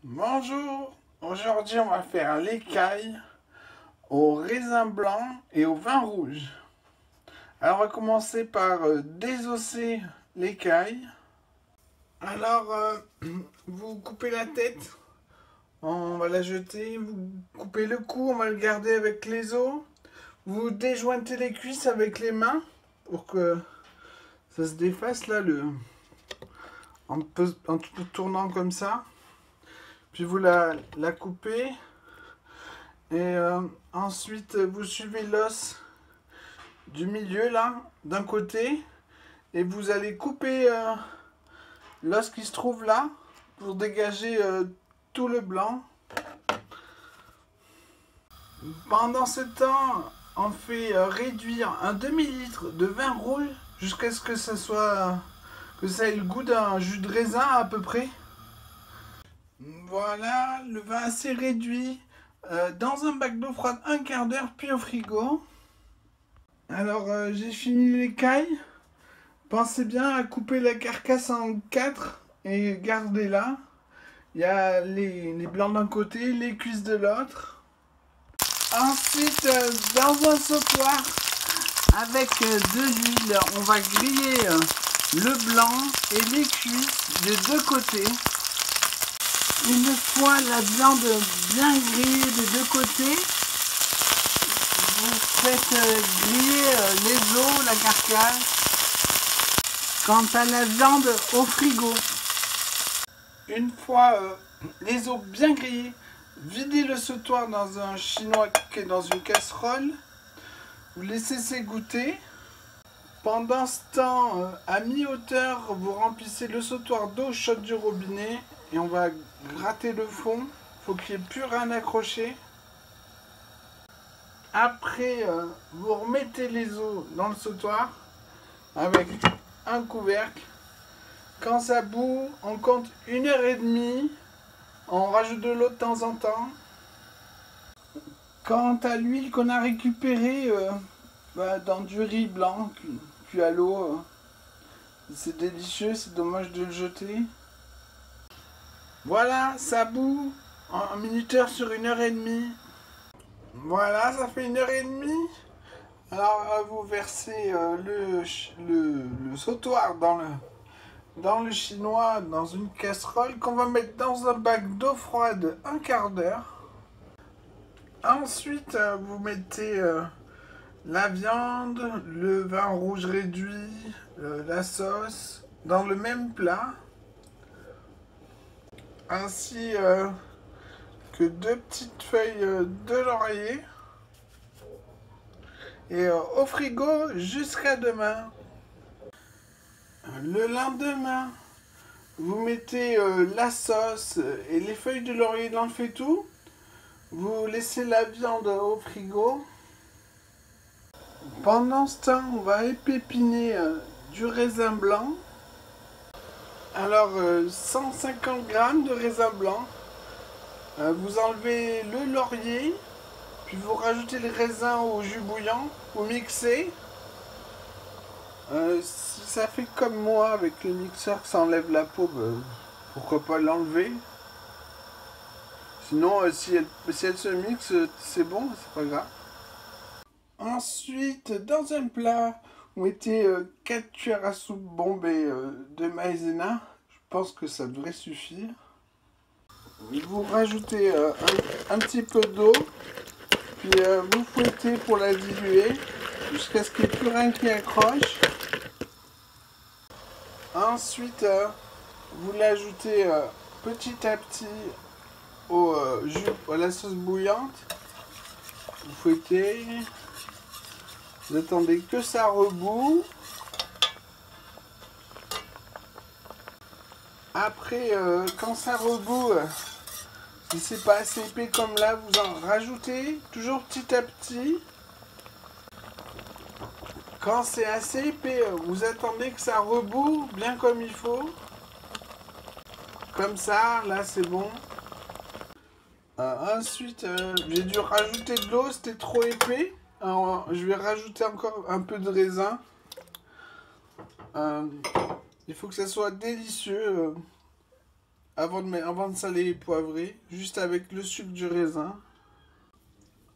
Bonjour, aujourd'hui on va faire l'écaille au raisin blanc et au vin rouge. Alors on va commencer par désosser l'écaille. Alors vous coupez la tête, on va la jeter, vous coupez le cou, on va le garder avec les os. Vous déjointez les cuisses avec les mains pour que ça se défasse là en tournant comme ça. Puis vous la coupez. Et ensuite, vous suivez l'os du milieu, là, d'un côté. Et vous allez couper l'os qui se trouve là, pour dégager tout le blanc. Pendant ce temps, on fait réduire un demi-litre de vin rouge jusqu'à ce que ça soit... que ça ait le goût d'un jus de raisin à peu près. Voilà, le vin assez réduit. Dans un bac d'eau froide, un quart d'heure, puis au frigo. Alors, j'ai fini l'écaille. Pensez bien à couper la carcasse en 4 et gardez-la. Il y a les blancs d'un côté, les cuisses de l'autre. Ensuite, dans un sautoir, avec de l'huile, on va griller le blanc et les cuisses des deux côtés. Une fois la viande bien grillée des deux côtés, vous faites griller les os, la carcasse. Quant à la viande, au frigo. Une fois les os bien grillés, videz le sautoir dans un chinois qui est dans une casserole. Vous laissez s'égoutter. Pendant ce temps, à mi-hauteur, vous remplissez le sautoir d'eau chaude du robinet et on va gratter le fond. Il faut qu'il n'y ait plus rien accroché. Après, vous remettez les os dans le sautoir avec un couvercle. Quand ça bout, on compte 1h30. On rajoute de l'eau de temps en temps. Quant à l'huile qu'on a récupérée dans du riz blanc, puis à l'eau, c'est délicieux, c'est dommage de le jeter. Voilà, ça bout en minuteur sur 1h30. Voilà, ça fait 1h30. Alors vous versez le sautoir dans le chinois, dans une casserole qu'on va mettre dans un bac d'eau froide un quart d'heure. Ensuite, vous mettez la viande, le vin rouge réduit, la sauce dans le même plat. Ainsi que 2 petites feuilles de laurier. Et au frigo jusqu'à demain. Le lendemain, vous mettez la sauce et les feuilles de laurier dans le faitout. Vous laissez la viande au frigo. Pendant ce temps, on va épépiner du raisin blanc. Alors, 150 g de raisin blanc. Vous enlevez le laurier, puis vous rajoutez le raisin au jus bouillant, vous mixez. Si ça fait comme moi avec le mixeur que ça enlève la peau, pourquoi pas l'enlever. Sinon, si elle se mixe, c'est bon, c'est pas grave. Ensuite, dans un plat, vous mettez 4 cuillères à soupe bombées de maïzena. Je pense que ça devrait suffire. Vous rajoutez un petit peu d'eau, puis vous fouettez pour la diluer jusqu'à ce qu'il n'y ait plus rien qui accroche. Ensuite, vous l'ajoutez petit à petit au jus, à la sauce bouillante. Vous fouettez. Vous attendez que ça rebout. Après, quand ça rebout, si c'est pas assez épais comme là, vous en rajoutez toujours petit à petit. Quand c'est assez épais, vous attendez que ça rebout bien comme il faut. Comme ça, là c'est bon. Ensuite, j'ai dû rajouter de l'eau, c'était trop épais. Alors, je vais rajouter encore un peu de raisin. Il faut que ça soit délicieux. avant de saler et poivrer, juste avec le sucre du raisin.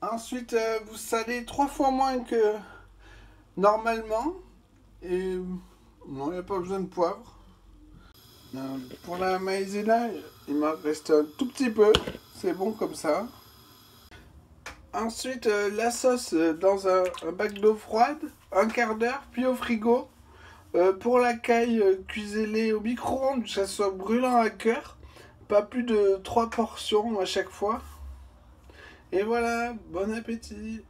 Ensuite, vous salez 3 fois moins que normalement. Et non, il n'y a pas besoin de poivre. Pour la maïzena, il m'en reste un tout petit peu. C'est bon comme ça. Ensuite, la sauce dans un bac d'eau froide, un quart d'heure, puis au frigo. Pour la caille, cuisez-les au micro-ondes, que ça soit brûlant à cœur. Pas plus de 3 portions à chaque fois. Et voilà, bon appétit!